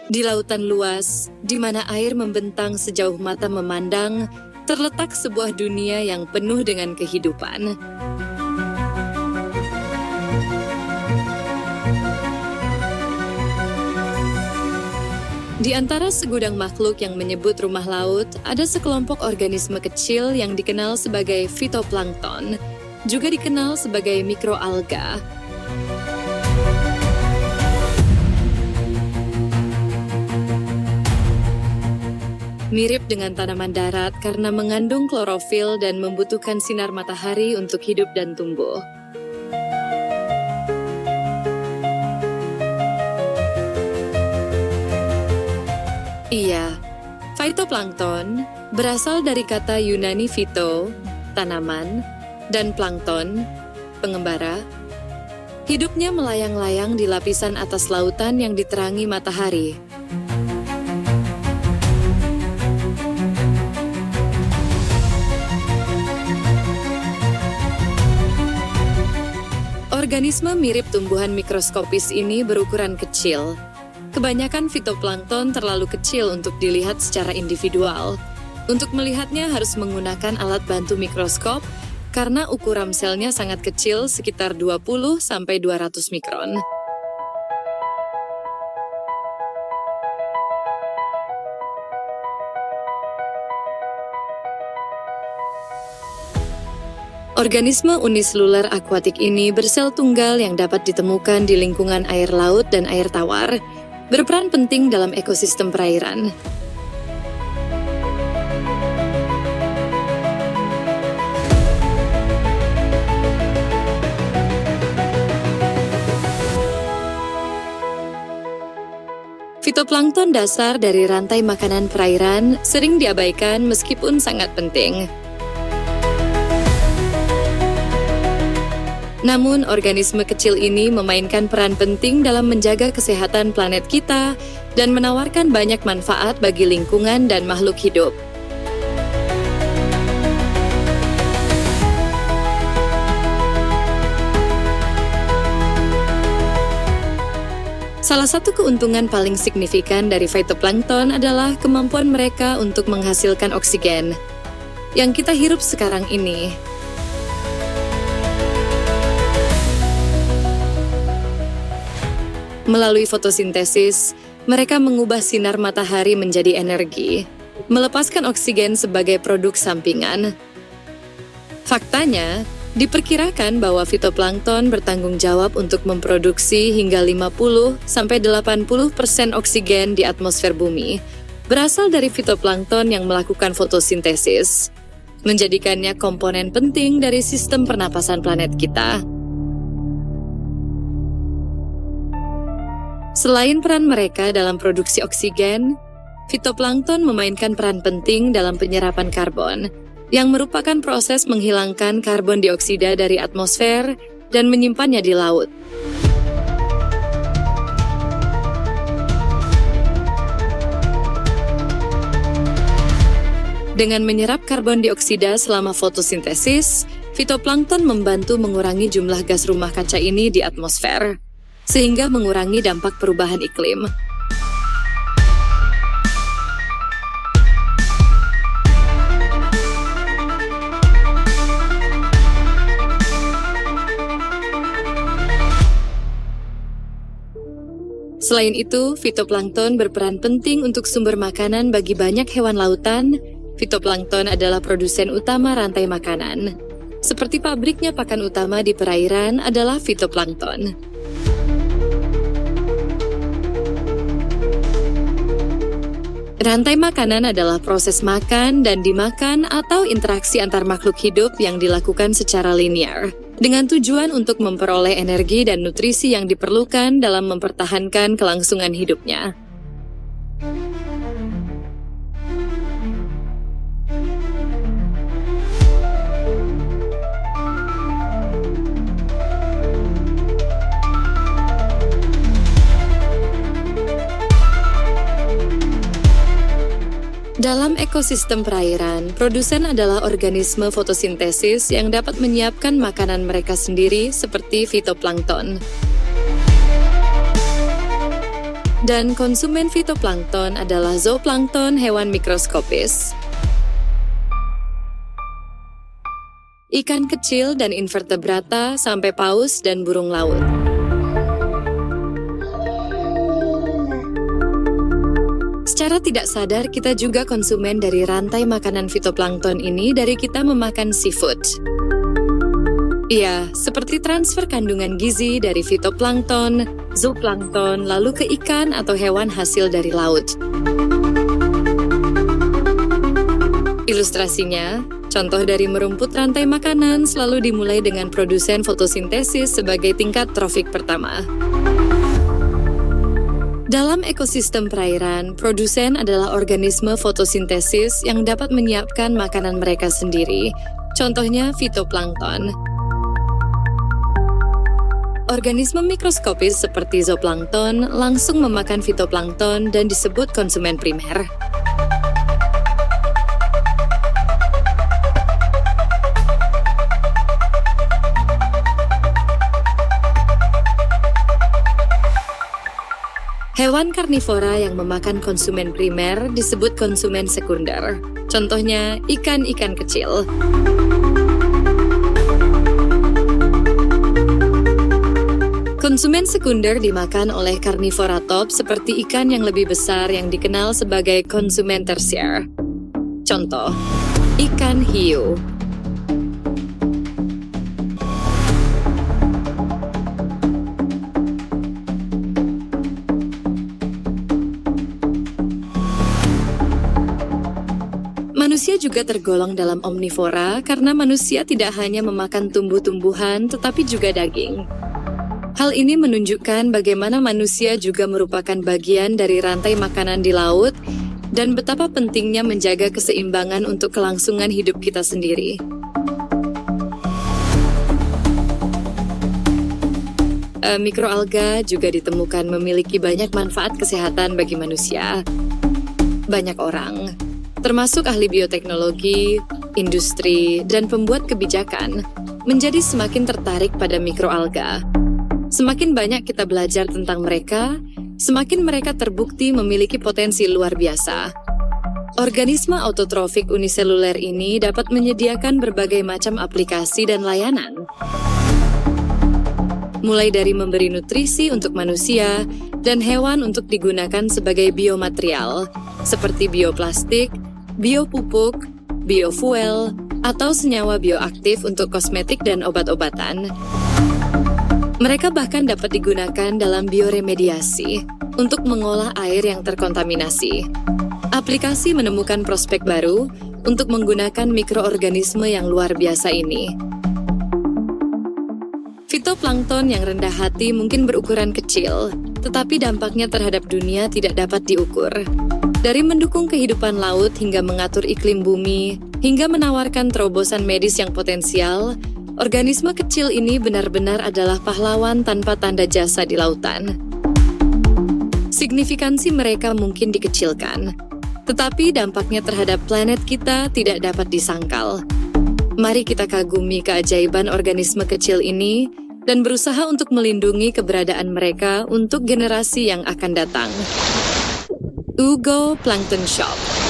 Di lautan luas, di mana air membentang sejauh mata memandang, terletak sebuah dunia yang penuh dengan kehidupan. Di antara segudang makhluk yang menyebut rumah laut, ada sekelompok organisme kecil yang dikenal sebagai fitoplankton, juga dikenal sebagai mikroalga. Mirip dengan tanaman darat karena mengandung klorofil dan membutuhkan sinar matahari untuk hidup dan tumbuh. Iya, fitoplankton berasal dari kata Yunani phyto, tanaman, dan plankton, pengembara. Hidupnya melayang-layang di lapisan atas lautan yang diterangi matahari. Organisme mirip tumbuhan mikroskopis ini berukuran kecil. Kebanyakan fitoplankton terlalu kecil untuk dilihat secara individual. Untuk melihatnya harus menggunakan alat bantu mikroskop karena ukuran selnya sangat kecil, sekitar 20-200 mikron. Organisme uniseluler akuatik ini bersel tunggal yang dapat ditemukan di lingkungan air laut dan air tawar, berperan penting dalam ekosistem perairan. Fitoplankton dasar dari rantai makanan perairan sering diabaikan meskipun sangat penting. Namun, organisme kecil ini memainkan peran penting dalam menjaga kesehatan planet kita dan menawarkan banyak manfaat bagi lingkungan dan makhluk hidup. Salah satu keuntungan paling signifikan dari fitoplankton adalah kemampuan mereka untuk menghasilkan oksigen yang kita hirup sekarang ini. Melalui fotosintesis, mereka mengubah sinar matahari menjadi energi, melepaskan oksigen sebagai produk sampingan. Faktanya, diperkirakan bahwa fitoplankton bertanggung jawab untuk memproduksi hingga 50-80% oksigen di atmosfer bumi, berasal dari fitoplankton yang melakukan fotosintesis, menjadikannya komponen penting dari sistem pernapasan planet kita. Selain peran mereka dalam produksi oksigen, fitoplankton memainkan peran penting dalam penyerapan karbon, yang merupakan proses menghilangkan karbon dioksida dari atmosfer dan menyimpannya di laut. Dengan menyerap karbon dioksida selama fotosintesis, fitoplankton membantu mengurangi jumlah gas rumah kaca ini di atmosfer, sehingga mengurangi dampak perubahan iklim. Selain itu, fitoplankton berperan penting untuk sumber makanan bagi banyak hewan lautan. Fitoplankton adalah produsen utama rantai makanan. Seperti pabriknya pakan utama di perairan adalah fitoplankton. Rantai makanan adalah proses makan dan dimakan atau interaksi antar makhluk hidup yang dilakukan secara linear, dengan tujuan untuk memperoleh energi dan nutrisi yang diperlukan dalam mempertahankan kelangsungan hidupnya. Dalam ekosistem perairan, produsen adalah organisme fotosintesis yang dapat menyiapkan makanan mereka sendiri seperti fitoplankton. Dan konsumen fitoplankton adalah zooplankton, hewan mikroskopis. Ikan kecil dan invertebrata sampai paus dan burung laut. Secara tidak sadar, kita juga konsumen dari rantai makanan fitoplankton ini dari kita memakan seafood. Iya, seperti transfer kandungan gizi dari fitoplankton, zooplankton, lalu ke ikan atau hewan hasil dari laut. Ilustrasinya, contoh dari merumput rantai makanan selalu dimulai dengan produsen fotosintesis sebagai tingkat trofik pertama. Dalam ekosistem perairan, produsen adalah organisme fotosintesis yang dapat menyiapkan makanan mereka sendiri, contohnya fitoplankton. Organisme mikroskopis seperti zooplankton langsung memakan fitoplankton dan disebut konsumen primer. Hewan karnivora yang memakan konsumen primer disebut konsumen sekunder. Contohnya ikan-ikan kecil. Konsumen sekunder dimakan oleh karnivora top seperti ikan yang lebih besar yang dikenal sebagai konsumen tersier. Contoh, ikan hiu. Manusia juga tergolong dalam omnivora karena manusia tidak hanya memakan tumbuh-tumbuhan tetapi juga daging. Hal ini menunjukkan bagaimana manusia juga merupakan bagian dari rantai makanan di laut dan betapa pentingnya menjaga keseimbangan untuk kelangsungan hidup kita sendiri. Mikroalga juga ditemukan memiliki banyak manfaat kesehatan bagi manusia. Banyak orang, termasuk ahli bioteknologi, industri, dan pembuat kebijakan, menjadi semakin tertarik pada mikroalga. Semakin banyak kita belajar tentang mereka, semakin mereka terbukti memiliki potensi luar biasa. Organisme autotrofik uniseluler ini dapat menyediakan berbagai macam aplikasi dan layanan. Mulai dari memberi nutrisi untuk manusia dan hewan untuk digunakan sebagai biomaterial, seperti bioplastik, biopupuk, biofuel, atau senyawa bioaktif untuk kosmetik dan obat-obatan. Mereka bahkan dapat digunakan dalam bioremediasi untuk mengolah air yang terkontaminasi. Aplikasi menemukan prospek baru untuk menggunakan mikroorganisme yang luar biasa ini. Fitoplankton yang rendah hati mungkin berukuran kecil, tetapi dampaknya terhadap dunia tidak dapat diukur. Dari mendukung kehidupan laut hingga mengatur iklim bumi, hingga menawarkan terobosan medis yang potensial, organisme kecil ini benar-benar adalah pahlawan tanpa tanda jasa di lautan. Signifikansi mereka mungkin dikecilkan, tetapi dampaknya terhadap planet kita tidak dapat disangkal. Mari kita kagumi keajaiban organisme kecil ini dan berusaha untuk melindungi keberadaan mereka untuk generasi yang akan datang. Ugo Plankton Shop.